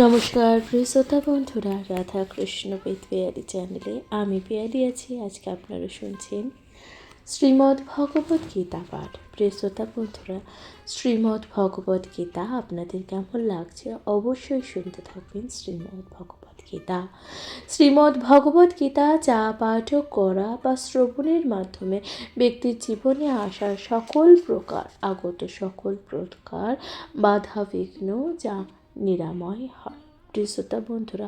নমস্কার প্রিয় শ্রোতা বন্ধুরা, রাধা কৃষ্ণ বেদ পেয়ারি চ্যানেলে আমি পেয়ারি আছি। আজকে আপনারা শুনছেন শ্রীমদ্ ভগবত গীতা পাঠ। প্রিয় শ্রোতা বন্ধুরা, শ্রীমদ্ ভগবত গীতা আপনাদের কেমন লাগছে অবশ্যই শুনতে থাকবেন। শ্রীমদ্ ভগবত গীতা শ্রীমদ্ ভগবত গীতা যা পাঠ করা বা শ্রবণের মাধ্যমে ব্যক্তির জীবনে আসা সকল প্রকার বাধা বিঘ্ন যা নিরাময় হয়। প্রিয় শ্রোতা বন্ধুরা,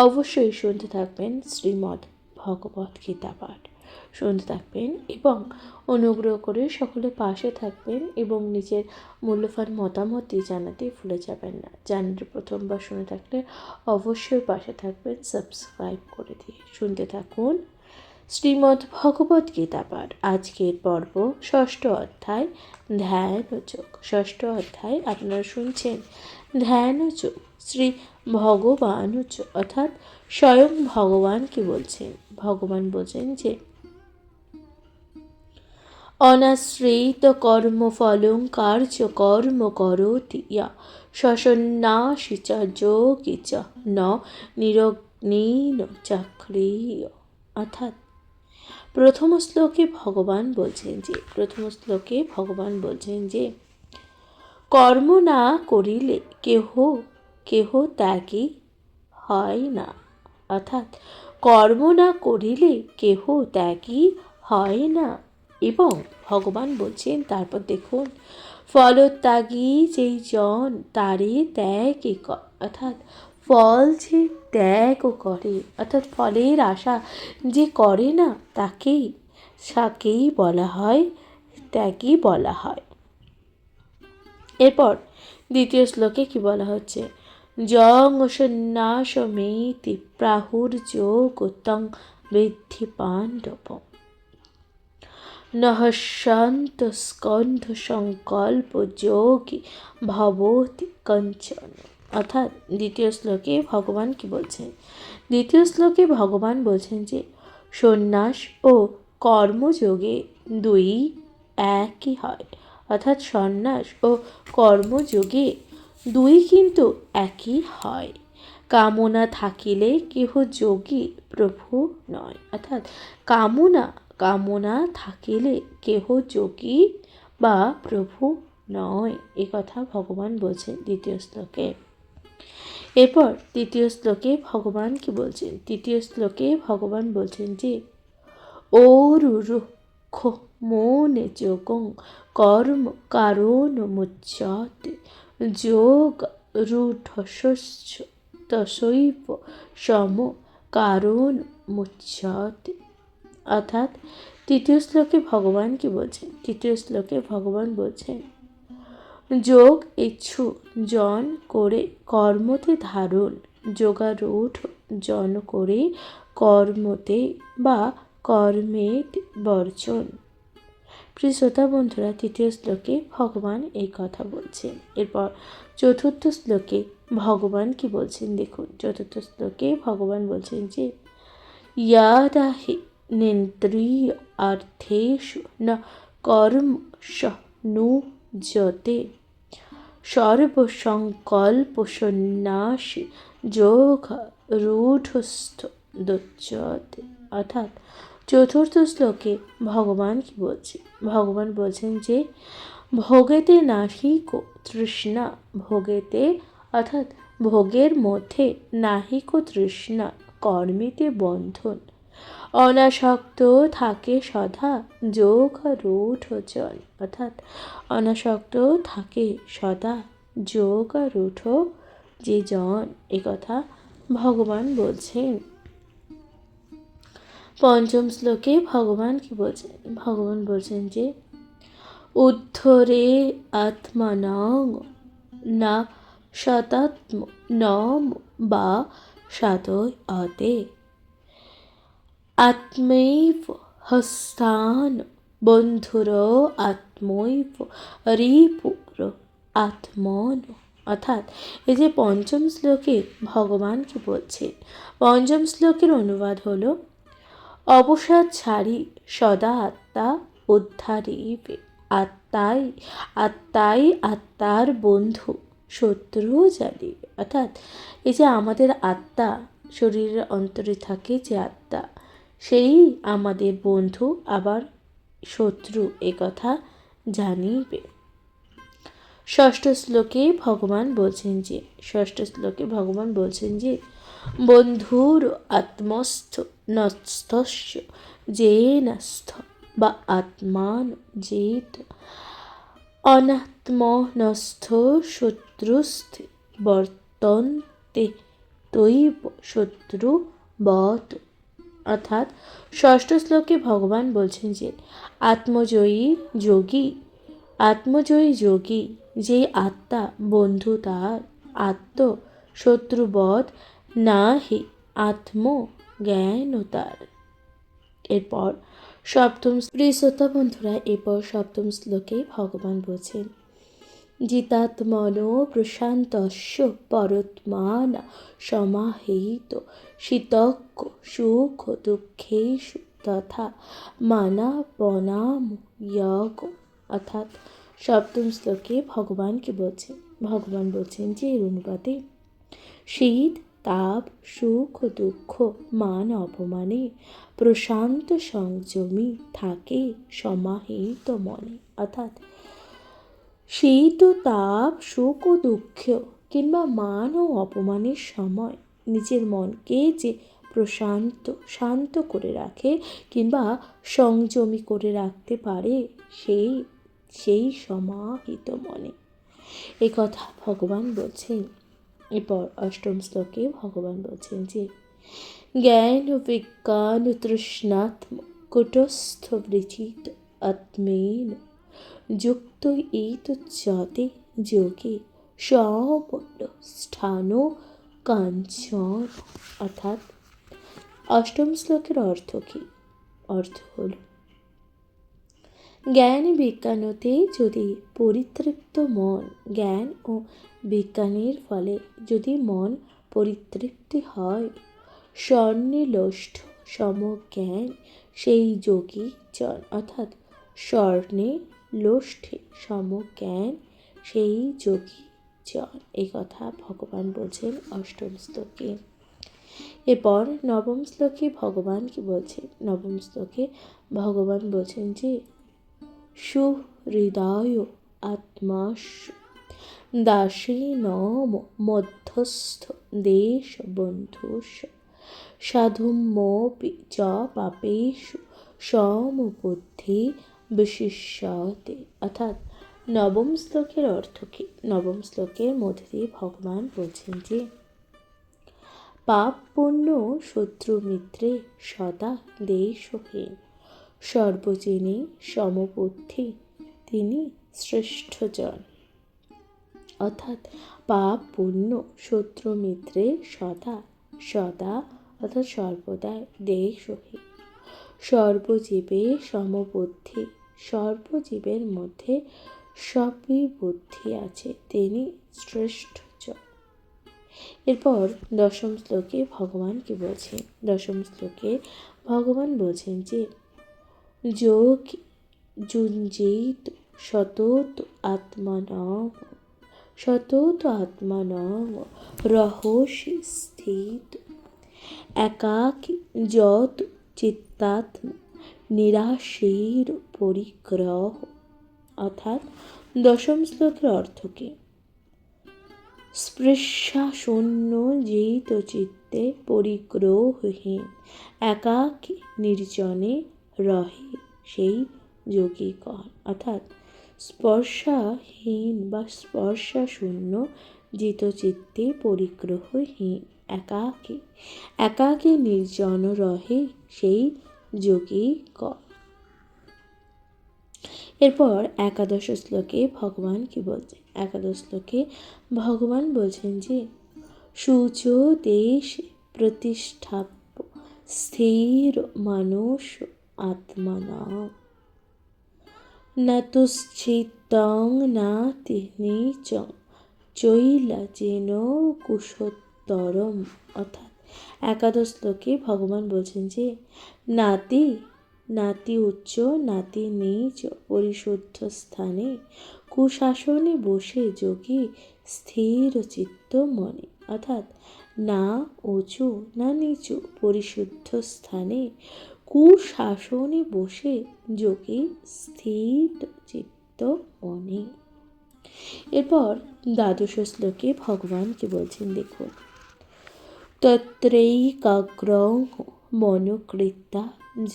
অবশ্যই শুনতে থাকবেন শ্রীমদ্ ভগবত গীতা পাঠ, শুনতে থাকবেন এবং অনুগ্রহ করে সকলে পাশে থাকবেন এবং নিজের মূল্যবান মতামতটি জানাতে ভুলে যাবেন না। চ্যানেলটি প্রথমবার শুনে থাকলে অবশ্যই পাশে থাকবেন সাবস্ক্রাইব করে দিয়ে। শুনতে থাকুন শ্রীমদ্ ভগবত গীতা পাঠ। আজকের পর্ব ষষ্ঠ অধ্যায় ধ্যান ও যোগ। ষষ্ঠ অধ্যায় আপনারা শুনছেন ধ্যান ও যোগ। শ্রী ভগবান অর্থাৎ স্বয়ং ভগবান কি বলছেন? ভগবান বলছেন যে অনাশ্রিত কর্মফলং কার্য কর্ম করোতি ইয়া শশন্যাসি চ যোগী চ ন নিরগ্নিন চাক্রিয়। অর্থাৎ প্রথম শ্লোকে ভগবান বলছেন যে কর্ম না করিলে কেহ ত্যাগী হয় না। অর্থাৎ কর্ম না করিলে কেহ ত্যাগী হয় না। এবং ভগবান বলছেন তারপর দেখুন, ফলত্যাগী যেই জন তারে ত্যাগ অর্থাৎ ফল যে ত্যাগ করে, অর্থাৎ ফলের আশা যে করে না তাকেই বলা হয় ত্যাগী বলা হয়। এরপর দ্বিতীয় শ্লোকে কি বলা হচ্ছে? জং সন্ন্যাসমেতি প্রাহুর্যোগতং বৃদ্ধি পাণ্ডব নহস্যন্ত স্কন্ধ সংকল্প যোগী ভবতি কঞ্চন। অর্থাৎ দ্বিতীয় শ্লোকে ভগবান বলছেন যে সন্ন্যাস ও কর্মযোগে দুই একই হয়। অর্থাৎ সন্ন্যাস ও কর্মযোগে দুই কিন্তু একই হয়। কামনা থাকিলে কেহ যোগী প্রভু নয়। অর্থাৎ কামনা থাকিলে কেহ যোগী বা প্রভু নয়, এ কথা ভগবান বলছেন দ্বিতীয় শ্লোকে। এরপর তৃতীয় শ্লোকে ভগবান কি বলছেন? তৃতীয় শ্লোকে ভগবান বলছেন যে ওরুরুক্ষ মনে যোগং কর্ম কারণ মুচ্যতে যোগ রূঢ়স্য তসৈব সম কারণ মুচ্যতে। অর্থাৎ তৃতীয় শ্লোকে ভগবান বলছেন যোগ ইচ্ছু জন করে কর্মতে ধারণ, যোগারূঢ় জন করে কর্মতে বা কর্মের বর্জন। প্রিয় শ্রোতা বন্ধুরা, তৃতীয় শ্লোকে ভগবান এই কথা বলছেন। এরপর চতুর্থ শ্লোকে ভগবান কি বলছেন দেখুন। চতুর্থ শ্লোকে ভগবান বলছেন যে ইয়াদাহি নিন্দ্রিয় অর্থেষু না কর্ম সনুজ্যতে সর্বসংকল্প সন্ন্যাসী যোগ রূঢ়স্থ দুচ্যতে। অর্থাৎ চতুর্থ শ্লোকে ভগবান বলছেন যে ভোগেতে নাহিকো তৃষ্ণা, ভোগেতে অর্থাৎ ভোগের মধ্যে নাহিকো তৃষ্ণা, কর্মেতে বন্ধন, অনাসক্ত থাকে সদা যোগারূঢ় জন। অর্থাৎ অনাসক্ত থাকে সদা যোগারূঢ় যে জন, একথা ভগবান বলছেন। পঞ্চম শ্লোকে ভগবান কি বলছেন? ভগবান বলছেন যে উদ্ধরে আত্মানং না শতাত্ম নম বা সাধয়তে আত্মৈব হস্তান বন্ধুর আত্মৈব রিপুর আত্মন। অর্থাৎ এই যে পঞ্চম শ্লোকে ভগবান কি বলছেন, পঞ্চম শ্লোকের অনুবাদ হলো অবসাদ ছাড়ি সদা আত্মা উদ্ধারিবে, আত্মাই আত্মার বন্ধু শত্রু জ্বালিবে। অর্থাৎ এই যে আমাদের আত্মা, শরীরের অন্তরে থাকে যে আত্মা, সেই আমাদের বন্ধু আবার শত্রু, কথা জানিবে। ষষ্ঠ শ্লোকে ভগবান বলছেন যে বন্ধুর আত্মস্থ নস্থস্য যেনস্থ বা আত্মান যেত অনাত্মনস্থ শত্রুস্থে বর্তন্তে তৈব শত্রু বত। অর্থাৎ ষষ্ঠ শ্লোকে ভগবান বলছেন যে আত্মজয়ী যোগী যে আত্মা বন্ধু তার আত্ম শত্রুবধ না হি আত্মজ্ঞান তার। এরপর সপ্তম শ্রোতা বন্ধুরা, সপ্তম শ্লোকে ভগবান বলছেন জিতাত্মনো প্রশান্তস্য পরত্মানা সমাহিত শীতজ্ঞ সুখ দুঃখেষু তথা মানাপনাম যোগ। অর্থাৎ সপ্তম শ্লোকে ভগবান বলছেন যে এর অনুপাতে শীত তাপ সুখ দুঃখ মান অপমানে প্রশান্ত সংযমী থাকে সমাহিত মনে। অর্থাৎ শীত তাপ সুখ ও দুঃখ কিংবা মান ও অপমানের সময় নিজের মনকে যে শান্ত করে রাখে কিংবা সংযমী করে রাখতে পারে, সেই সমাহিত মনে, কথা ভগবান বলছেন। এরপর অষ্টম শ্লোকে ভগবান বলছেন যে জ্ঞান বিজ্ঞান তৃষ্ণাত্ম কুটস্থ বৃচিত আত্মেন যুক্ত এইতচ্ছতে যোগে সমূল স্থান কাঞ্চন। অর্থাৎ অষ্টম শ্লোকের অর্থ কি? অর্থ হল জ্ঞান বিজ্ঞানতে যদি পরিতৃপ্ত মন, জ্ঞান ও বিজ্ঞানের ফলে যদি মন পরিতৃপ্তি হয়, স্বর্ণিলোষ্ঠ সমজ্ঞান সেই যোগী জন। অর্থাৎ স্বর্ণে লোষ্ঠে সমজ্ঞান সেই যোগী জন, কথা ভগবান বলছেন অষ্টম শ্লোকে। এরপর নবম শ্লোকে ভগবান কি বলছেন? নবম শ্লোকে ভগবান বলছেন যে সুহৃদয় আত্মাসু দাসীনম মধ্যস্থ দেশ বন্ধুষ সাধুমোপি চ পাপেষু সমবুদ্ধি বিশিষ্যতে। অর্থাৎ নবম শ্লোকের অর্থ কি? নবম শ্লোকের মধ্যে দিয়ে ভগবান বলছেন যে পাপ পুণ্য শত্রু মিত্রে সদা দেশহীন সর্বজনে সমবুদ্ধি তিনি শ্রেষ্ঠজন। অর্থাৎ পাপ পুণ্য শত্রু মিত্রে সদা অর্থাৎ সর্বদাই দেশহীন সর্বজীবে সমবুদ্ধি, সর্বজীবের মধ্যে সবই বুদ্ধি আছে, তিনি শ্রেষ্ঠজন। এরপর দশম শ্লোকে ভগবান কি বলছেন? দশম শ্লোকে ভগবান বলছেন যে যোগ যুঞ্জিত সতত আত্মানং রহস্যে স্থিত একাকী যত চিত্তাত্ম নিরাশীর পরিগ্রহ। অর্থাৎ দশম শ্লোকের অর্থ কি? স্পৃশা শূন্য জিত চিত্তে পরিগ্রহহীন একাকী নির্জনে রহে সেই যোগীগণ। অর্থাৎ স্পর্শাহীন বা স্পর্শা শূন্য জিতচিত্তে পরিগ্রহহীন একাকী নির্জন রহে সেই যোগীগণ। এরপর একাদশ শ্লোকে ভগবান কি বলছেন? একাদশ শ্লোকে ভগবান বলছেন যে শুচ দেশ প্রতিষ্ঠাপ্য স্থির মানুষ আত্মনা নতুশ্চিত্তং নাতি নীচং চৈলাজেন কুশোত্তরম। অর্থাৎ একাদশ শ্লোকে ভগবান বলছেন যে নাতি উচ্চ নাতি নীচ পরিশুদ্ধ স্থানে কুশাসনে বসে যোগী স্থির চিত্ত মনে, অর্থাৎ না উঁচু না নিচু পরিশুদ্ধ স্থানে কুশাসনে বসে যোগী স্থির চিত্ত মনে। এরপর দ্বাদশ শ্লোকে ভগবান কি বলছেন দেখুন, তত্রৈকাগ্রং মনোকৃত্যা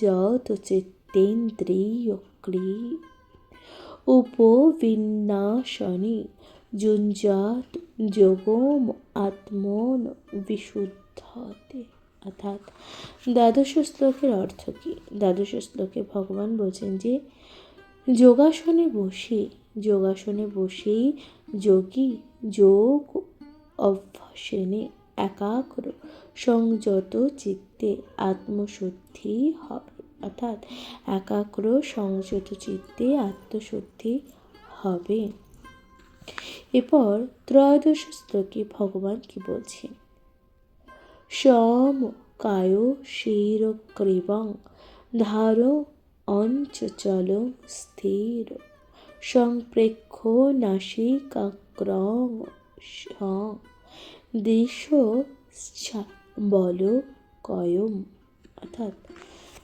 যত চিত্তেন্দ্রিয় উপবিন্যাসনে যুঞ্জাত যোগম আত্মন বিশুদ্ধতে। অর্থাৎ দ্বাদশ শ্লোকের অর্থ কি? দ্বাদশ শ্লোকে ভগবান বলছেন যে যোগাসনে বসেই যোগী যোগ অভ্যাসনে একাগ্র সংযত চিত্তে আত্মশুদ্ধি হবে, অর্থাৎ একাগ্র সংযত চিত্তে আত্মশুদ্ধি হবে। এরপর ত্রয়োদশ শ্লোকে ভগবান কি বলছেন, সম কায় শিরগ্রীবং ধার অঞ্চল স্থির সংপ্রেক্ষ নাসিকাগ্রং দেশ বল কয়ম। অর্থাৎ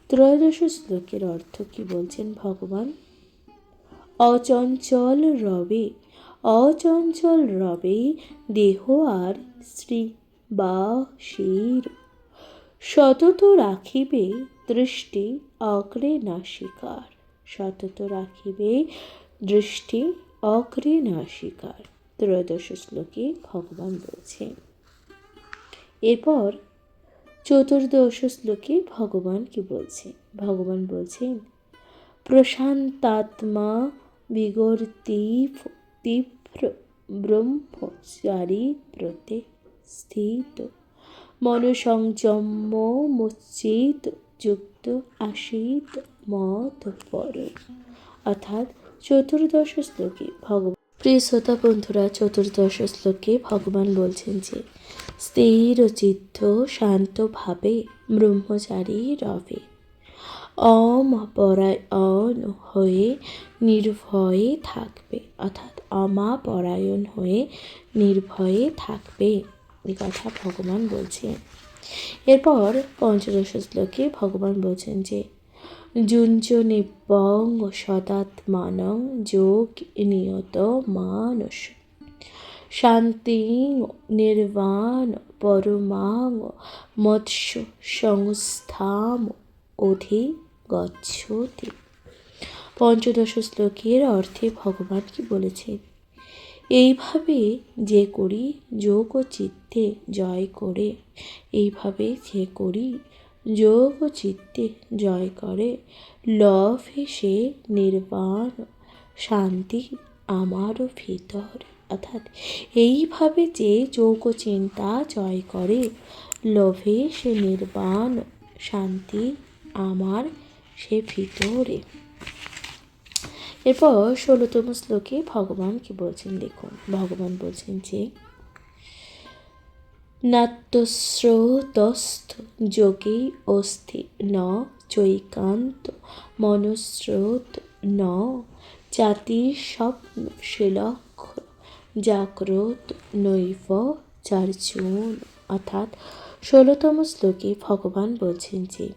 ত্রয়োদশ শ্লোকের অর্থ কি বলছেন ভগবান, অচঞ্চল রবে দেহ আর শ্রী বা শির সতত রাখিবে দৃষ্টি অগ্রে নাসিকার, সতত রাখিবে দৃষ্টি অগ্রে নাসিকার। ত্রয়োদশ শ্লোকে ভগবান বলছেন। এরপর চতুর্দশ শ্লোকে ভগবান কি বলছেন, ভগবান বলছেন প্রশান্তাত্মা তীব্র ব্রহ্মচারী প্রতে স্থিত মনসংযম মুচিত যুক্ত আসিত মত পর। অর্থাৎ চতুর্দশ শ্লোকে ভগবান, প্রিয় শ্রোতা বন্ধুরা, চতুর্দশ শ্লোকে ভগবান বলছেন যে স্থির চিত্ত শান্তভাবে ব্রহ্মচারী রবে, অমপরায়ণ হয়ে নির্ভয়ে থাকবে, অর্থাৎ অমাপরায়ণ হয়ে নির্ভয়ে থাকবে, এই কথা ভগবান বলছেন। এরপর পঞ্চদশ শ্লোকে ভগবান বলছেন যে যুঞ্জ নিবং সদাত্মানং যোগ নিয়ত মানস শান্তিং নির্বাণ পরমাং মৎস্য সংস্থাম অধিগচ্ছতি। পঞ্চদশ শ্লোকের অর্থে ভগবান কি বলেছেন, এইভাবে যে করি যোগ ও চিত্তে জয় করে, এইভাবে যে করি যোগ ও চিত্তে জয় করে লভে সে নির্বাণ শান্তি আমারও ভিতর। অর্থাৎ এইভাবে যে যোগ ও চিন্তা জয় করে লোভে সে নির্বাণ শান্তি আমার সে ভিতরে। এরপর 16তম শ্লোকে ভগবান কি বলছেন দেখুন, ভগবান বলছেন যে নাত্যস্রোতস্থ যোগে অস্থি ন চৈকান্ত মনস্রোত ন চাতি স্বপ্ন শিলক্ষ জাগ্রত নৈব চার্জুন। অর্থাৎ 16তম শ্লোকে ভগবান বলছেন যে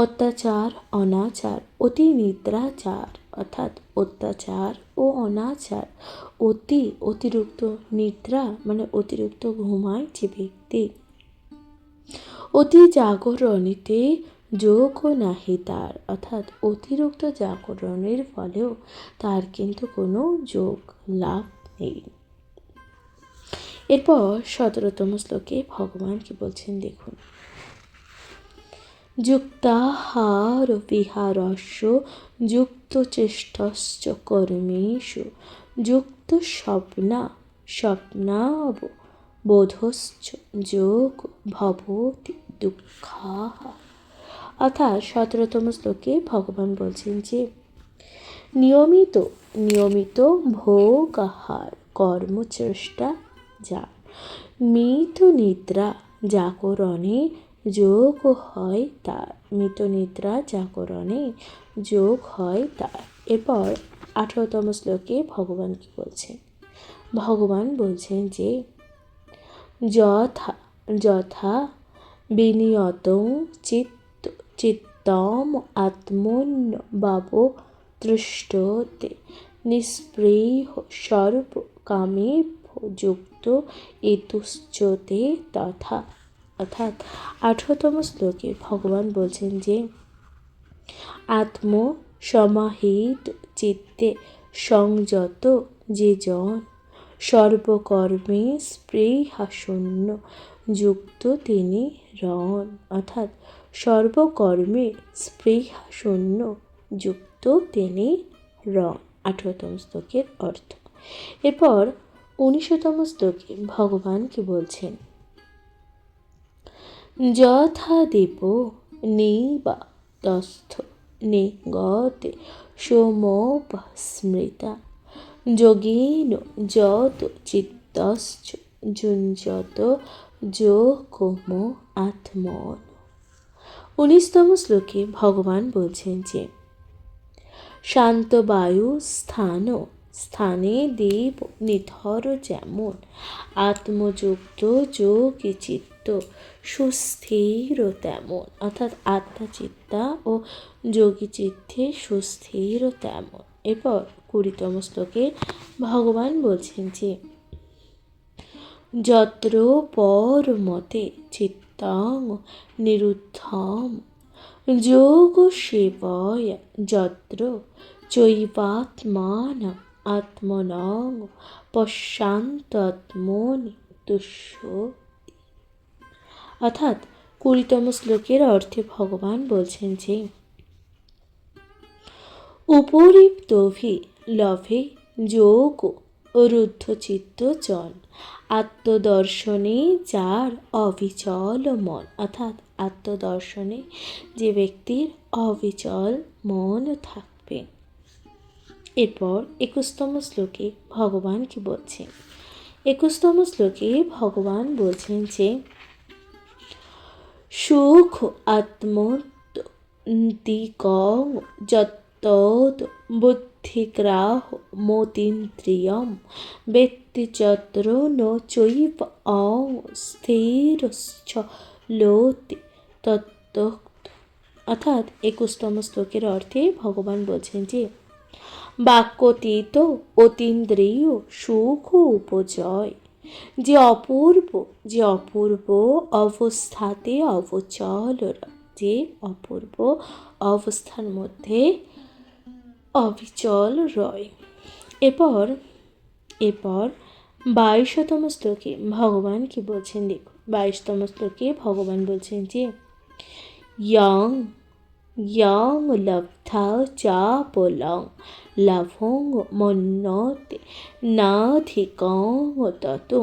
অত্যাচার অনাচার অতি নিদ্রাচার, অর্থাৎ অত্যাচার ও অনাচার অতিরিক্ত নিদ্রা মানে অতিরিক্ত ঘুমায় যে ব্যক্তি, অতি জাগরণীতে যোগ নাহি তার, অর্থাৎ অতিরিক্ত জাগরণের ফলেও তার কিন্তু কোনো যোগ লাভ নেই। এরপর 17তম শ্লোকে ভগবান কি বলছেন দেখুন, যুক্তাহার বিহারস্য যুক্ত চেষ্টশ্চ কর্মেষু যুক্ত স্বপ্নাববোধশ্চ যোগ ভবতি দুঃখাহ। অর্থাৎ 17তম শ্লোকে ভগবান বলছেন যে নিয়মিত ভোগ আহার কর্মচেষ্টা যার মৃত নিদ্রা জাগরণে যোগ হয় তার, মৃত নিদ্রা জাগরণে যোগ হয় তার। এরপর 18তম শ্লোকে ভগবান কি বলছেন, ভগবান বলছেন যে যথা যথা বিনিয়তং চিত্তম আত্মন্য ভাব তৃষ্টতে নিস্পৃহ সর্ব কামে যুক্ত এতুশ্চতে তথা। অর্থাৎ 18তম শ্লোকে ভগবান বলছেন যে আত্ম সমাহিত চিত্তে সংযত যে জন সর্বকর্মে স্পৃহাশূন্য যুক্ত তিনি রন। অর্থাৎ সর্বকর্মে স্পৃহাশূন্য যুক্ত তিনি রন, 18তম শ্লোকের অর্থ। এরপর 19তম শ্লোকে ভগবান কি বলছেন, যথা দীপ নিবাতস্থ নিগতে সোমোপস্মৃতা যোগীন যত চিত্তশ্চ যুঞ্জত যোগম আত্মন। 19তম শ্লোকে ভগবান বলছেন যে শান্ত বায়ু স্থানে দেব নিথর যেমন আত্মযুক্ত যোগী চিত্ত সুস্থির তেমন। অর্থাৎ আত্মা চিত্তা ও যোগী চিত্তে সুস্থির তেমন। এরপর 20তম শ্লোকে ভগবান বলছেন যে যত্র পরমতে চিত্তং নিরুদ্ধম যোগ সেবয় যত্র চৈবাত্মানং আত্মনং পশ্যান্তত্মনি তুষ্য। অর্থাৎ 20তম শ্লোকের অর্থে ভগবান বলছেন যে উপরিপ্তভি লভে যোগ রুদ্ধচিত্ত জন আত্মদর্শনে যার অবিচল মন। অর্থাৎ আত্মদর্শনে যে ব্যক্তির অবিচল মন থাকবে। এরপর 21তম শ্লোকে ভগবান কি বলছেন, 21তম শ্লোকে ভগবান বলছেন যে সুখ আত্মন্তিকং যত্তদ বুদ্ধিগ্রাহ মতীন্দ্রিয়ম বেত্তি যত্র ন চৈব অং স্থিরশ্চলোতি তত্ত্বক্ত। অর্থাৎ 21তম শ্লোকের অর্থে ভগবান বলছেন যে বাক্যতীত অতীন্দ্রিয় সুখ উপজয় যে অপূর্ব অবস্থাতে অবচল, যে অপূর্ব অবস্থার মধ্যে অবিচল রয়। এরপর 22তম শ্লোকে ভগবান কি বলছেন, দেখো 22তম শ্লোকে ভগবান বলছেন যে ইয়ং লব্ধা চাপলং লাভং মন্যতে নাধিকং ততো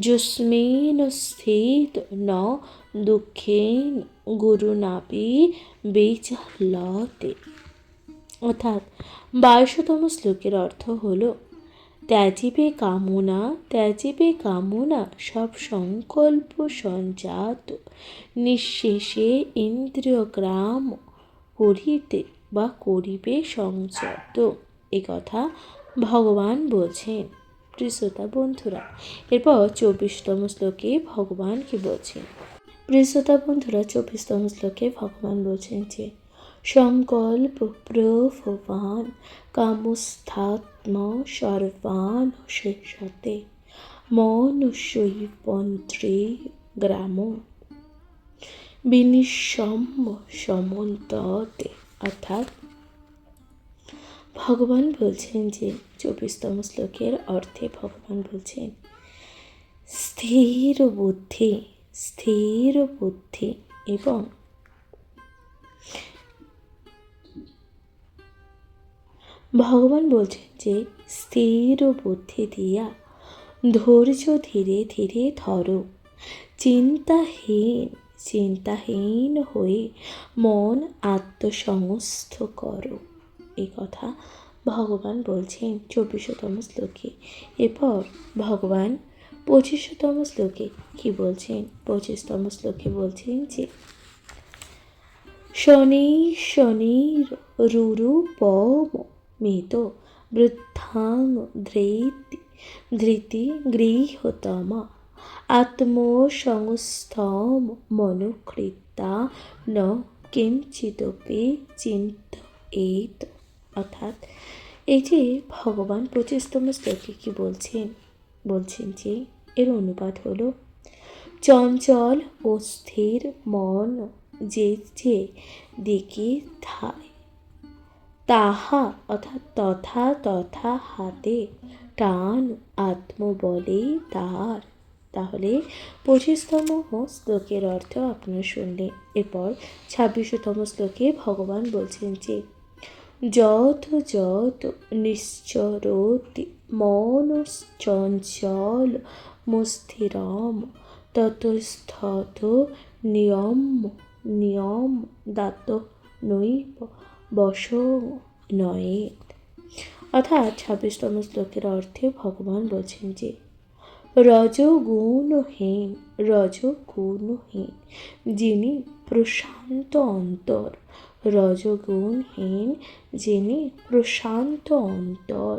যস্মিন স্থিত ন দুঃখেন গুরুনাপি বিচলতে। অর্থাৎ 22তম শ্লোকের অর্থ হলো ত্যাজিবে কামনা সব সংকল্প সঞ্জাত নিঃশেষে ইন্দ্রিয় গ্রাম করিবে সংযত। এ কথা ভগবান বলছেন। প্রিয় শ্রোতা বন্ধুরা, এরপর 24তম শ্লোকে ভগবান কি বলছেন, প্রিয় শ্রোতা বন্ধুরা 24তম শ্লোকে ভগবান বলছেন যে সংকল্প প্রভবান কামস্থাত্মা সর্বান শেষতে মনুষ্যৈবন্ত্রে গ্রাম বিনিশম সমন্ততে। অর্থাৎ ভগবান বলছেন যে 24তম শ্লোকের অর্থে ভগবান বলছেন স্থির বুদ্ধি এবং ভগবান বলছেন যে স্থির বুদ্ধি দিয়া ধৈর্য ধীরে ধীরে ধরো, চিন্তাহীন হয়ে মন আত্মসমস্থ করো। এই কথা ভগবান বলছেন 24তম শ্লোকে। এরপর ভগবান 25তম শ্লোকে কি বলছেন, 25তম শ্লোকে বলছেন যে শনির রুরুপম মেত বৃদ্ধাং ধৃতি ধৃতি গৃহতম আত্মসংস্থম মনুকৃতা ন কিঞ্চিদপি চিন্তয়েত। অর্থাৎ এই যে ভগবান 25তম শ্লোকে কি বলছেন যে এর অনুবাদ হলো, চঞ্চল ও স্থির মন যে যে দিকে ধায় তাহা অর্থাৎ তথা তথা হাতে টান আত্মবলে তার। তাহলে 25তম শ্লোকের অর্থ আপনারা শুনলেন। এরপর 26তম শ্লোকে ভগবান বলছেন যে যত যত নিশ্চরতি মনশ্চঞ্চল মুস্থিরম ততস্থত নিয়ম দাত নৈব বশ নয়েত। অর্থাৎ 26তম শ্লোকের অর্থে ভগবান বলছেন যে রজগুণহীন যিনি প্রশান্ত অন্তর, রজগুণহীন যিনি প্রশান্ত অন্তর,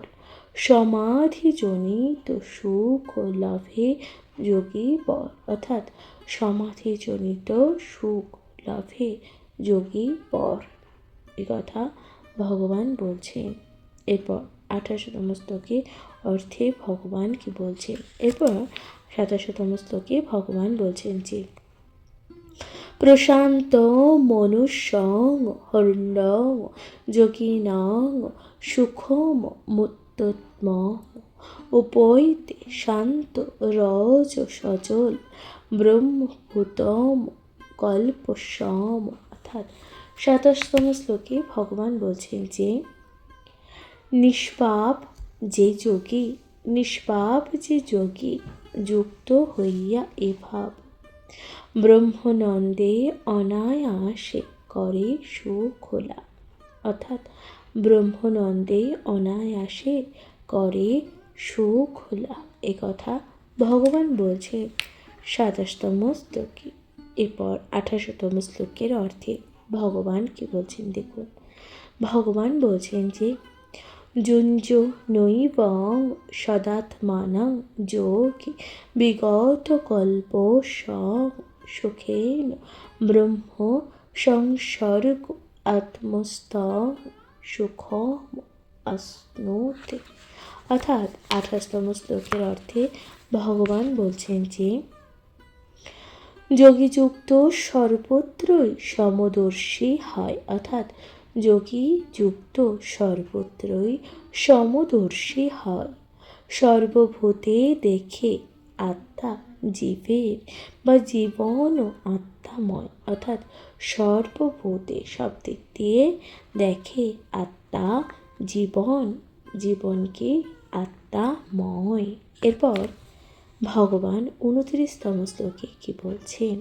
সমাধিজনিত সুখ লাভে যোগী বর। অর্থাৎ সমাধিজনিত সুখ লাভে যোগী বর, এ কথা ভগবান বলছেন। এরপর 28তম শ্লোকে অর্থে ভগবান কি বলছেন। এরপর 27তম শ্লোকে ভগবান বলছেন যে প্রশান্ত মনুষ্যং হর্ণং যোগিনাং সুখম মুত্তম উপৈতে শান্ত রজ সজল ব্রহ্মভূতম কল্পসম। অর্থাৎ 27তম শ্লোকে ভগবান বলছেন যে নিষ্পাপ যে যোগী যুক্ত হইয়া এভাব ব্রহ্মানন্দে অনায়াসে করে সুখোলা। অর্থাৎ ব্রহ্মানন্দে অনায়াসে করে সুখোলা, এ কথা ভগবান বলছেন 27তম শ্লোকে। এরপর 28তম শ্লোকের অর্থে ভগবান কি বলছেন দেখুন। ভগবান বলছেন যে যুঞ্জ নৈবং সদাত্মানং যোগী বিগত কল্প সুখেন ব্রহ্ম সংসর্গ আত্মস্থ সুখম আশ্নুতে। অর্থাৎ 28তম শ্লোকের অর্থে ভগবান বলছেন যে যোগীযুক্ত সর্বত্রই সমদর্শী হয়। অর্থাৎ যোগী যুক্ত সর্বত্রই সমদর্শী হয়, সর্বভূতে দেখে আত্মা জীবের বা জীবন ও আত্মাময়। অর্থাৎ সর্বভূতে সব দিক দিয়ে দেখে আত্মা জীবনকে আত্মাময়। এরপর ভগবান 29তম শ্লোকে কি বলছেন।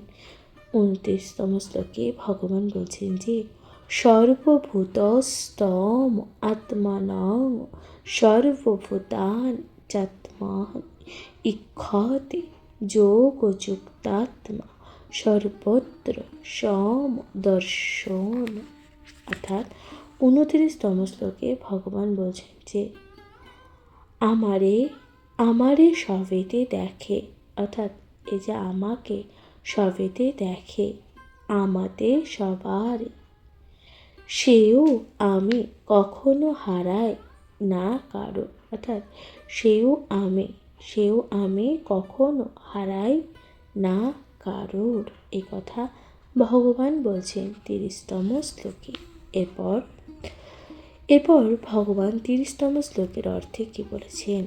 29তম শ্লোকে ভগবান বলছেন যে সর্বভূতস্তম আত্মানং সর্বভূতান চাত্মান ইক্ষতে যোগযুক্তাত্মা সর্বত্র সমদর্শন। অর্থাৎ 29তম শ্লোকে ভগবান বলছেন যে আমারে সবেতে দেখে। অর্থাৎ এই যে আমাকে সবেতে দেখে, আমাতে সবার, সেও আমি কখনো হারাই না কারো। অর্থাৎ সেও আমি কখনো হারাই না কারোর, এ কথা ভগবান বলছেন 30তম শ্লোকে। এরপর ভগবান 30তম শ্লোকের অর্থে কি বলেছেন।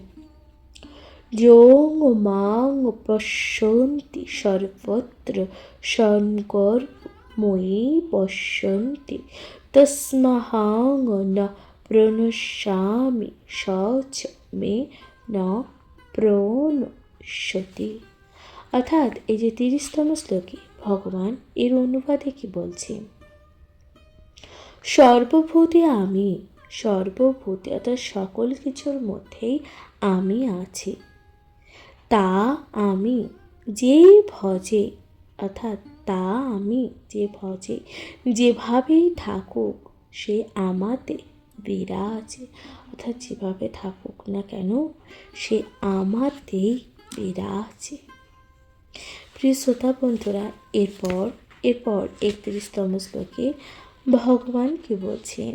যোং মাং পশ্যন্তি সর্বত্র সঙ্গর্ময়ী পশ্যন্তি তস্মাহং ন প্রণশ্যামি সচ মে ন প্রণশ্যতি। অর্থাৎ এই যে 30তম শ্লোকে ভগবান এর অনুবাদে কি বলছেন। সর্বভূতে অর্থাৎ সকল কিছুর মধ্যেই আমি আছি, তা আমি যে ভজে, অর্থাৎ তা আমি যে ভজে যেভাবেই থাকুক সে আমাতে বিরাজে, অর্থাৎ যেভাবে থাকুক না কেন সে আমাতেই বিরাজে। প্রিয় শ্রোতা বন্ধুরা, এরপর 31তম শ্লোকে ভগবান কি বলছেন?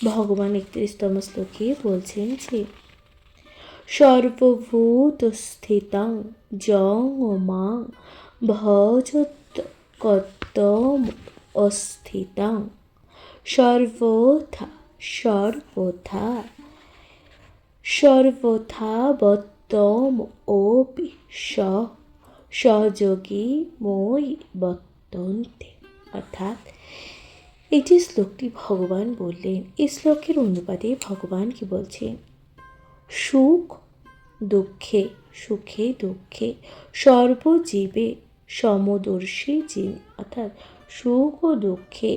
ভগবান 31তম শ্লোকে বলছেন যে সর্বভূতস্থিতং যং মাং ভজত কর্তম অস্থিতং সর্বথা সর্বথা সর্বথা অপি সহযোগী মই বর্তন্তে। অর্থাৎ এই যে শ্লোকটি ভগবান বললেন, এই শ্লোকের অনুবাদে ভগবান কি বলছেন? সুখ দুঃখে, সুখে দুঃখে সর্বজীবে সমদর্শী যিনি, অর্থাৎ সুখ ও দুঃখে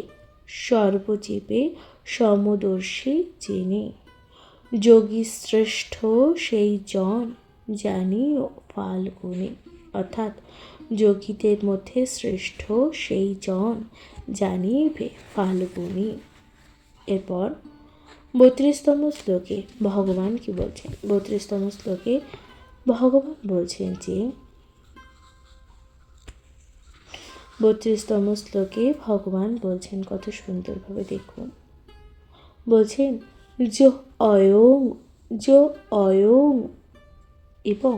সর্বজীবে সমদর্শী যিনি, যোগী শ্রেষ্ঠ সেই জন জানিও ফাল্গুনী। অর্থাৎ যোগীদের মধ্যে শ্রেষ্ঠ সেই জন জানিবে ফাল্গুনী। এরপর 32তম শ্লোকে ভগবান কি বলছেন? 32তম শ্লোকে ভগবান বলছেন যে 32তম শ্লোকে ভগবান বলছেন কত সুন্দরভাবে, দেখুন, বলছেন যো অয়ং এবং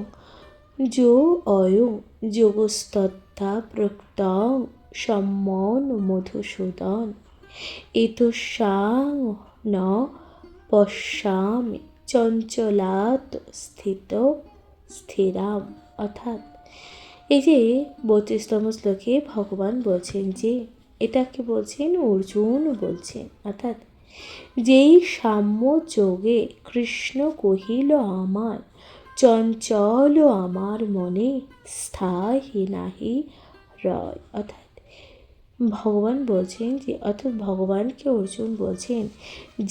যোগস্তথা প্রক্তং সম্মন মধুসূদন এতস্যাং ন পশ্যামি চঞ্চলাত স্থিরাম। অর্থাৎ এই যে 32তম শ্লোকে ভগবান বলছেন যে, এটাকে বলছেন অর্জুন বলছেন, অর্থাৎ যেই সাম্য যোগে কৃষ্ণ কহিল আমার চঞ্চল আমার মনে স্থায়ী নাহি রয়। অর্থাৎ ভগবান বলছেন যে, অর্থাৎ ভগবানকে অর্জুন বলছেন,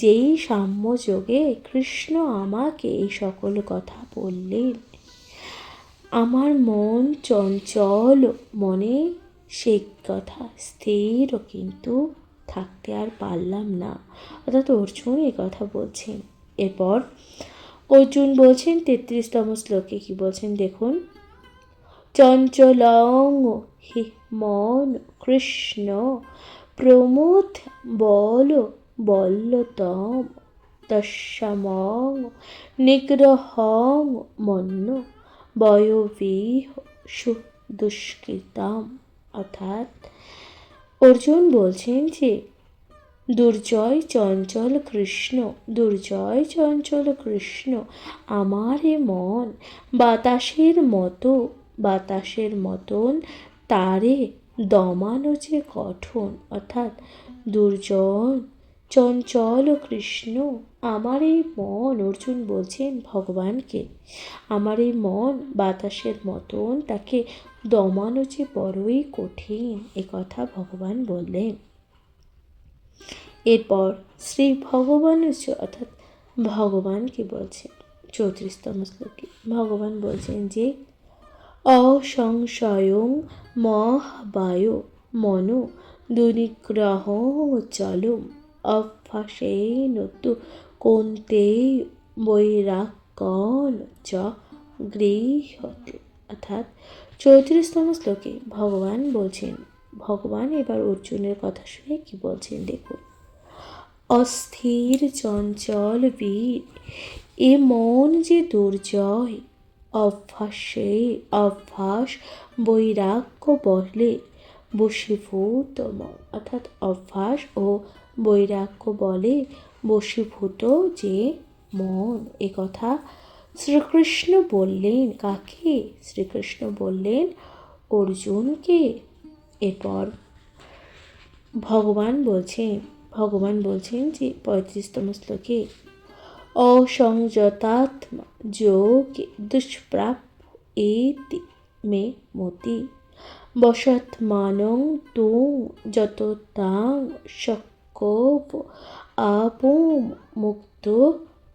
যেই সাম্য যোগে কৃষ্ণ আমাকে এই সকল কথা বললেন, আমার মন চঞ্চল, মনে সে কথা স্থির কিন্তু থাকতে আর পারলাম না। অর্থাৎ অর্জুন এই কথা বলছেন। এরপর অর্জুন বলছেন 33তম শ্লোকে কি বলছেন, দেখুন, চঞ্চলং হি মন কৃষ্ণ প্রমোদ বল্লতম তস্যামং নিগ্রহং মন্য বয়বিহ সুদুষ্কৃতম। অর্থাৎ অর্জুন বলছেন যে দুর্জয় চঞ্চল কৃষ্ণ আমার এ মন বাতাসের মতন তারে দমানো যে কঠোর। অর্থাৎ দুর্জয় চঞ্চল কৃষ্ণ আমার এই মন, অর্জুন বলছেন ভগবানকে, আমার এই মন বাতাসের মতন, তাকে দমানো যে বড়ই কঠিন, এ কথা ভগবান বললেন। এরপর শ্রী ভগবান অর্থাৎ ভগবান কি বলছেন 34তম শ্লোকে ভগবান বলছেন যে অসংশয়ং মহাবায়ো মনো দুনিগ্রহ চলম অভ্যাসেন তু কৌন্তেয় বৈরাগ্যন চ গৃহ্যতে। অর্থাৎ 34তম শ্লোকে ভগবান বলছেন, ভগবান এবার অর্জুনের কথা শুনে কি বলছেন, দেখুন, অস্থির চঞ্চল বীর এ মন যে দুর্জয়, অভ্যাস বৈরাগ্য বলে বশীভূতম। অর্থাৎ অভ্যাস ও বৈরাগ্য বলে বশীভূত যে মন, এ কথা শ্রীকৃষ্ণ বললেন কাকে? শ্রীকৃষ্ণ বললেন অর্জুনকে। এরপর ভগবান বলছেন যে 35তম শ্লোকে অসংযতাত্মা যোগে দুষ্প্রাপ্য এতি মে মতি বশৎমানং তুং যততাং শক্যব আপম মুক্ত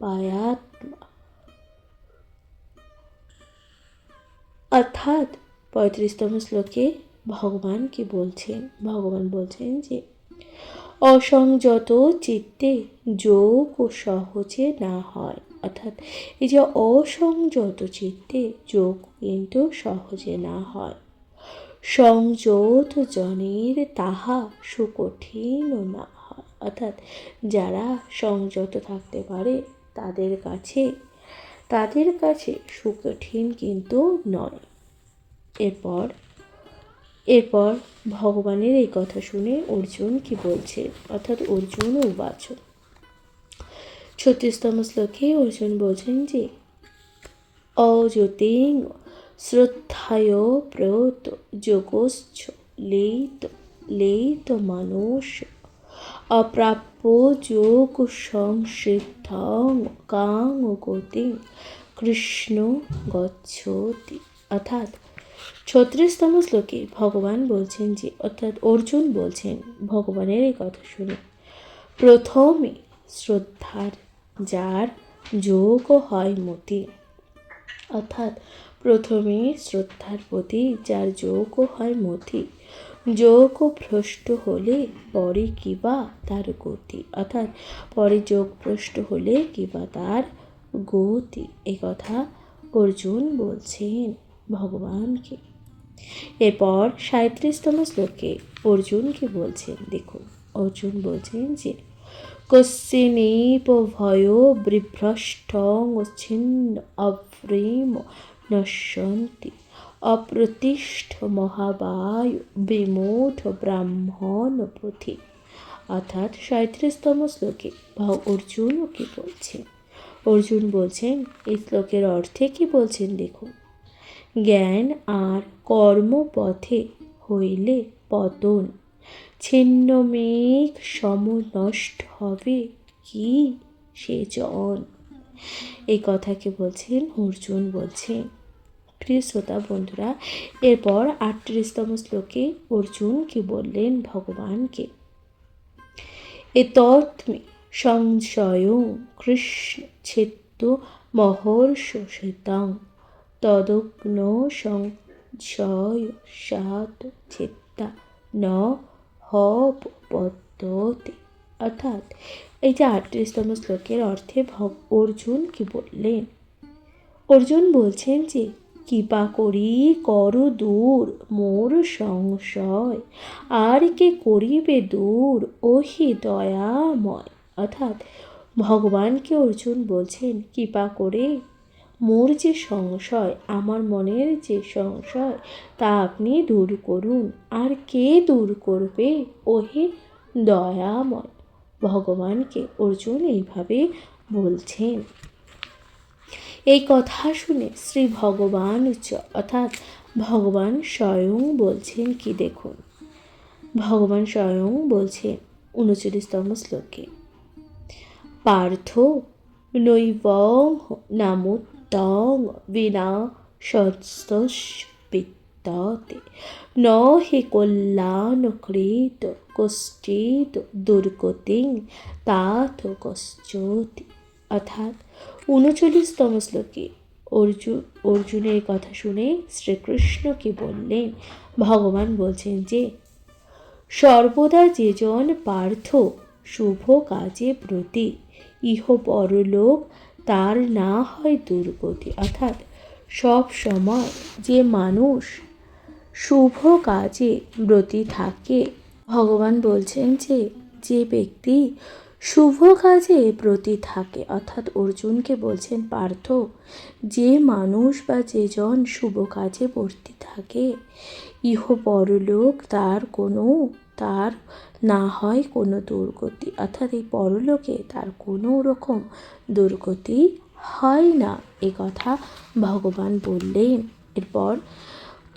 পায়াত্মা। অর্থাৎ 35তম শ্লোকে ভগবান কি বলছেন? ভগবান বলছেন যে অসংযত চিত্তে যোগ ও সহজে না হয়। অর্থাৎ এই যে অসংযত চিত্তে যোগ কিন্তু সহজে না হয়। সংযত জনের তাহা সুকঠিন না হয়। অর্থাৎ যারা সংযত থাকতে পারে তাদের কাছে সুকঠিন কিন্তু নয়। এরপর ভগবানের এই কথা শুনে অর্জুন কি বলছে, অর্থাৎ অর্জুন উবাচ। 36তম শ্লোকে অর্জুন বলছেন যে অযতিং শ্রদ্ধায় প্রয়ত যোগশ্চ লেত মানুষ অপ্রাপ্য যোগ সংসিদ্ধং কাং গতিং কৃষ্ণ গচ্ছতি। অর্থাৎ 36তম শ্লোকে ভগবান বলছেন যে, অর্থাৎ অর্জুন বলছেন ভগবানের এই কথা শুনে, প্রথমে শ্রদ্ধার যার যোগ হয় মতি, অর্থাৎ প্রথমে শ্রদ্ধার প্রতি যার যোগ হয় মতি, যোগ ভ্রষ্ট হলে পরে কিবা তার গতি। অর্থাৎ পরে যোগ ভ্রষ্ট হলে কিবা তার গতি। এ কথা অর্জুন বলছেন ভগবানকে। এরপর 37তম শ্লোকে অর্জুন কি বলছেন দেখুন। অর্জুন বলছেন যে কস্যিনীপ ভয় বিভ্রষ্টং ছিন্ন অভ্রেম নশ্যন্তি অপ্রতিষ্ঠ মহাবায়ু বিমূঢ় ব্রাহ্মণ পথি। অর্থাৎ 37তম শ্লোকে অর্জুন কি বলছেন, অর্জুন বলছেন এই শ্লোকের অর্থে কি বলছেন দেখুন। জ্ঞান আর কর্মপথে হইলে পতন, ছিন্ন মেঘ সম নষ্ট হবে কি সে জন। এই কথাকে বলছেন অর্জুন বলছেন। প্রিয় শ্রোতা বন্ধুরা, এরপর 38তম শ্লোকে অর্জুন কি বললেন ভগবানকে, এতৎমে সংশয়ং কৃষ্ণ ছেত্য মহর্ষিতাং তদগ্ন সংশয় সাত চেত্তা ন হপদ্যতে। অর্থাৎ এই যে 38তম শ্লোকের অর্থে অর্জুন কি বললেন, অর্জুন বলছেন যে কৃপা করি কর দূর মোর সংশয়, আর কে করিবে দূর ওহি দয়াময়। অর্থাৎ ভগবানকে অর্জুন বলছেন কৃপা করে মোর যে সংশয়, আমার মনের যে সংশয় তা আপনি দূর করুন। আর কে দূর করবে, ওহে দয়াময়। ভগবানকে অর্জুন এইভাবে বলছেন। এই কথা শুনে শ্রী ভগবান অর্থাৎ ভগবান স্বয়ং বলছেন কি দেখুন। ভগবান স্বয়ং বলছেন 39তম শ্লোকে, পার্থ নৈবং নামুত্তং বিনা সৎস্বিত্যতে ন হি কল্যাণকৃত কষ্টিত দুর্গতিং তাথ গচ্ছতি। অর্থাৎ 39তম শ্লোকে অর্জুনের কথা শুনে শ্রীকৃষ্ণ কি বললেন, ভগবান বলছেন যে সর্বদা যেজন পার্থ শুভ কাজে ব্রতী, ইহ পরলোক তার না হয় দুর্গতি। অর্থাৎ সব সময় যে মানুষ শুভ কাজে ব্রতী থাকে, ভগবান বলছেন যে যে ব্যক্তি শুভ কাজে ব্রতী থাকে, অর্থাৎ অর্জুনকে বলছেন পার্থ যে মানুষ বা যেজন শুভ কাজে ব্রতী থাকে, ইহ পরলোক তার না হয় কোনো দুর্গতি। অর্থাৎ এই পরলোকে তার কোনো রকম দুর্গতি হয় না, এ কথা ভগবান বললেন। এরপর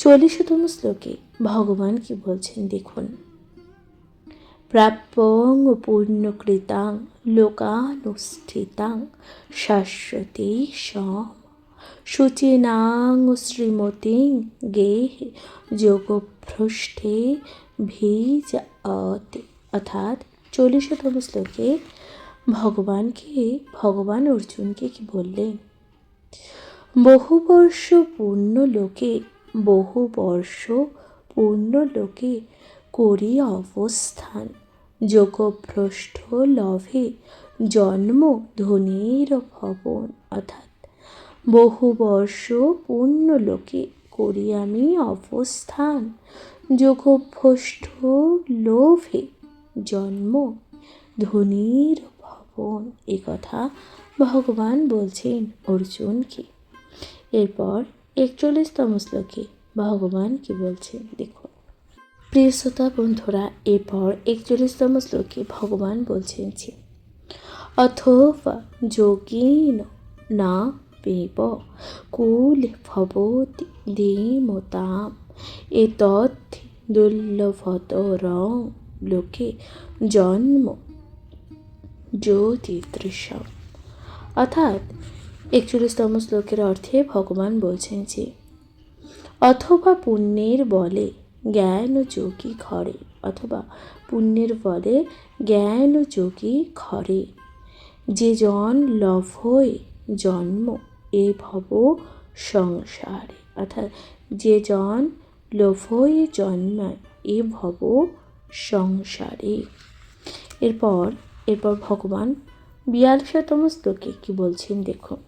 40তম শ্লোকে ভগবান কি বলছেন দেখুন, প্রাপ্যং পুণ্যকৃতাং লোকানুষ্ঠিতাং শাশ্বতী সম শুচিনাং শ্রীমতিং গেহে যোগভ্রষ্টে ভিজাতে। অর্থাৎ 40তম শ্লোকে ভগবান অর্জুনকে কি বললেন, বহু বর্ষ পূর্ণ লোকে করি অবস্থান যোগভ্রষ্ট লভে জন্ম ধনের ভবন। অর্থাৎ বহু বর্ষ পূর্ণ লোকে করি আমি অবস্থান, যোগভ্রষ্ট লোভে জন্ম ধনির ভবন। এ কথা ভগবান বলছেন অর্জুনকে। এরপর 41তম শ্লোকে ভগবান কি বলছেন দেখুন। প্রিয় শ্রোতা বন্ধুরা, এরপর 41তম শ্লোকে ভগবান বলছেন যে অথবা যোগীন না পেব কুল ভবতি ধীমতাম এতদ্ধি দুর্লভতরং লোকে জন্ম জ্যোতিদৃশ্যম। অর্থাৎ 41তম শ্লোকের অর্থে ভগবান বলছেন যে অথবা পুণ্যের বলে জ্ঞান যোগী ঘরে, অথবা পুণ্যের বলে জ্ঞান যোগী ঘরে যে জন লভ হয়ে জন্ম এ ভব সংসারে। অর্থাৎ যে জন লোভ হয়ে জন্মায় এ ভব সংসারে। এরপর ভগবান 42তম শ্লোকে কি বলছেন দেখুন।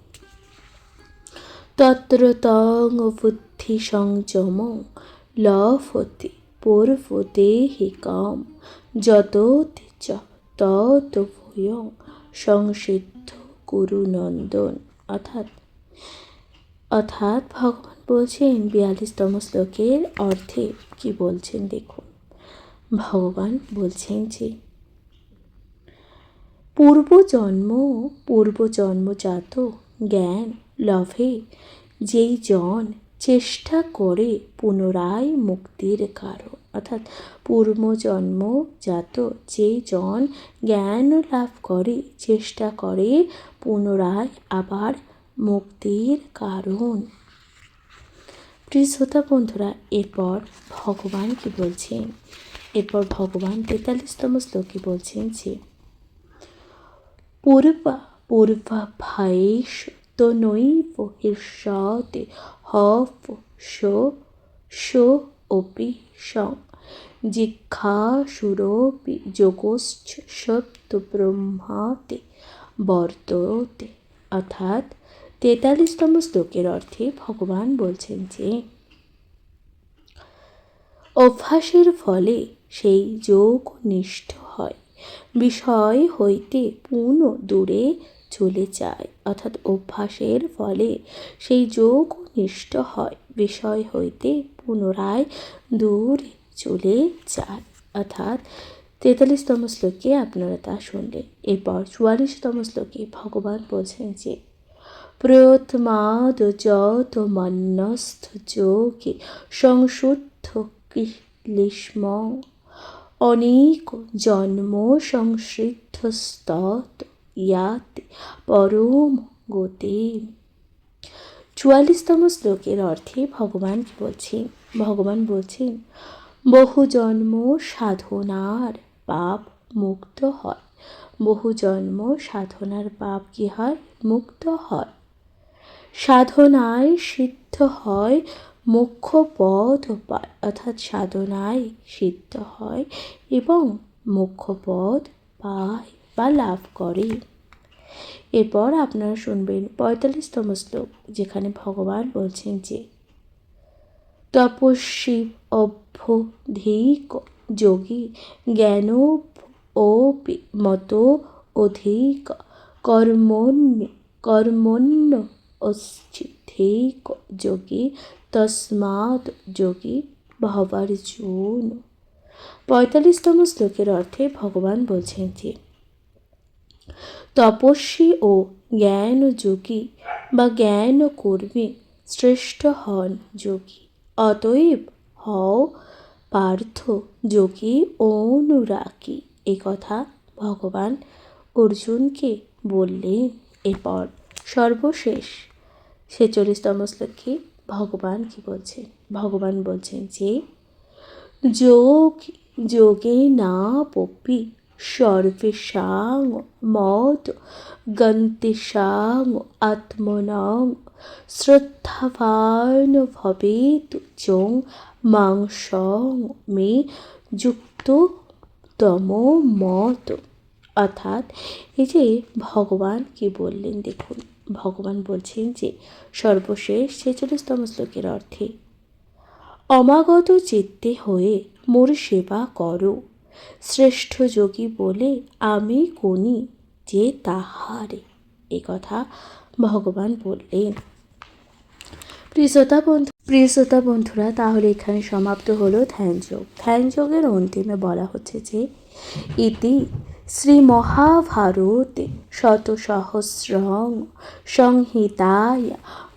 তত্র তং বুদ্ধি সংযম লভতে পূর্বতে হি কাম যতোতি চ তত ভূয়ং সংসিদ্ধ কুরু নন্দন। অর্থাৎ ভগবান বলছেন 42তম শ্লোকের অর্থে কি বলছেন দেখুন। ভগবান বলছেন যে পূর্বজন্মজাত জ্ঞান লভে যেই জন চেষ্টা করে পুনরায় মুক্তির কারণ। অর্থাৎ পূর্বজন্মজাত যেই জন জ্ঞান লাভ করে চেষ্টা করে পুনরায় আবার মুক্তির কারণ। প্রিয় শ্রোতা বন্ধুরা, এরপর ভগবান কি বলছেন। এরপর ভগবান 43তম শ্লোকে বলছেন যে পূর্বাভায়েষ তনৈব ঈর্ষতে হব সোপি সং জিজ্ঞাসুরপি যোগশ্চ সপ্ত ব্রহ্মাতে বর্ততে। অর্থাৎ 43তম শ্লোকের অর্থে ভগবান বলছেন যে অভ্যাসের ফলে সেই যোগ নিষ্ঠ হয়, বিষয় হইতে পুনঃ দূরে চলে যায়। অর্থাৎ অভ্যাসের ফলে সেই যোগ নিষ্ঠ হয়, বিষয় হইতে পুনরায় দূরে চলে যায়। অর্থাৎ 43তম শ্লোকে আপনারা তা শুনলেন। এরপর 44তম শ্লোকে ভগবান বলছেন যে প্রয়ত্মাদ যত মন্যস্থ যোগে সংশুদ্ধ ক্লিশ্ম অনেক জন্ম সংসৃদ্ধস্তত ইয়াতে পরম গতি। 44তম শ্লোকের অর্থে ভগবান বলছেন বহু জন্ম সাধনার পাপ মুক্ত হয়। বহু জন্ম সাধনার পাপ কি হয়? মুক্ত হয়। সাধনায় সিদ্ধ হয়, মোক্ষ পথ পায়। অর্থাৎ সাধনায় সিদ্ধ হয় এবং মোক্ষ পথ পায় বা লাভ করে। এরপর আপনারা শুনবেন 45তম শ্লোক, যেখানে ভগবান বলছেন যে তপস্বী অভ্যধিক যোগী জ্ঞান মত অধিক কর্মণ্য অস্থিক যোগী তস্মাৎ যোগী ভবার্জুন। 45তম শ্লোকের অর্থে ভগবান বলছেন যে তপস্বী ও জ্ঞান যোগী বা জ্ঞান কর্মী শ্রেষ্ঠ হন যোগী। অতএব হও পার্থ যোগী অনুরাগী। এ কথা ভগবান অর্জুনকে বললেন। এরপর সর্বশেষ 46তম শ্লোকে ভগবান কি বলছেন। ভগবান বলছেন যে যোগে না পপি সর্বেষাং মদ গন্তিষাং আত্মনং শ্রদ্ধাবান ভবেত যং মাংসং মে যুক্ত তম মত। অর্থাৎ এই যে ভগবান কি বললেন দেখুন, ভগবান বলছেন যে সর্বশেষ 46তম শ্লোকের অর্থে, অমাগত চিত্তে হয়ে মোর সেবা করো, শ্রেষ্ঠ যোগী বলে আমি কোনি যে তাহারে। এ কথা ভগবান বললেন। প্রিয় শ্রোতা বন্ধুরা, তাহলে এখানে সমাপ্ত হলো ধ্যানযোগ। ধ্যানযোগের অন্তিমে বলা হচ্ছে যে ইতি শ্রীমহাভারতে শতসহস্রং সংহিতায়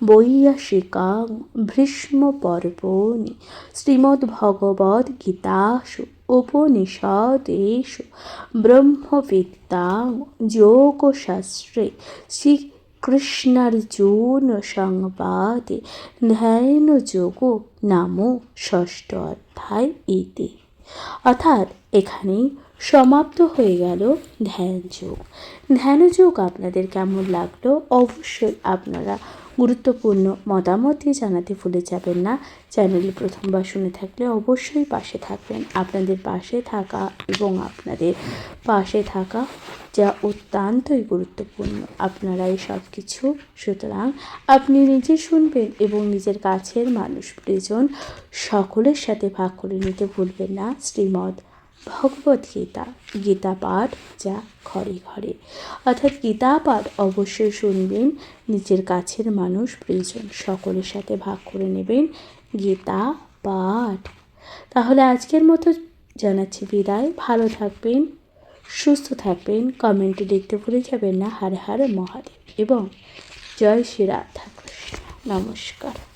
বৈয়াসিকাং ভীষ্মপর্বণি শ্রীমদ্ভগবদ্গীতাসু উপনিষদেষু ব্রহ্মবিদ্যাং যোগশাস্ত্রে কৃষ্ণার্জুন সংবাদে ধ্যানযোগ নাম ষষ্ঠ অধ্যায় ইতি। অর্থাৎ এখানেই সমাপ্ত হয়ে গেল ধ্যানযোগ। ধ্যানযোগ আপনাদের কেমন লাগলো অবশ্যই আপনারা গুরুত্বপূর্ণ মতামত দিয়ে জানাতে ভুলে যাবেন না। চ্যানেলে প্রথমবার শুনে থাকলে অবশ্যই পাশে থাকবেন। আপনাদের পাশে থাকা এবং আপনাদের পাশে থাকা যা অত্যন্তই গুরুত্বপূর্ণ, আপনারাই সব কিছু। সুতরাং আপনি নিজে শুনবেন এবং নিজের কাছের মানুষ প্রিয়জন সকলের সাথে ভাগ করে নিতে ভুলবেন না। শ্রীমদ্ ভগবদ্গীতা, গীতা পাঠ যা ঘরে ঘরে, অর্থাৎ গীতা পাঠ অবশ্যই শুনবেন, নিজের কাছের মানুষ প্রিয়জন সকলের সাথে ভাগ করে নেবেন গীতা পাঠ। তাহলে আজকের মতো জানাচ্ছি বিদায়। ভালো থাকবেন, সুস্থ থাকবেন। কমেন্টে লিখতে ভুলে যাবেন না হর হর মহাদেব এবং জয় শ্রী রাধা কৃষ্ণ। নমস্কার।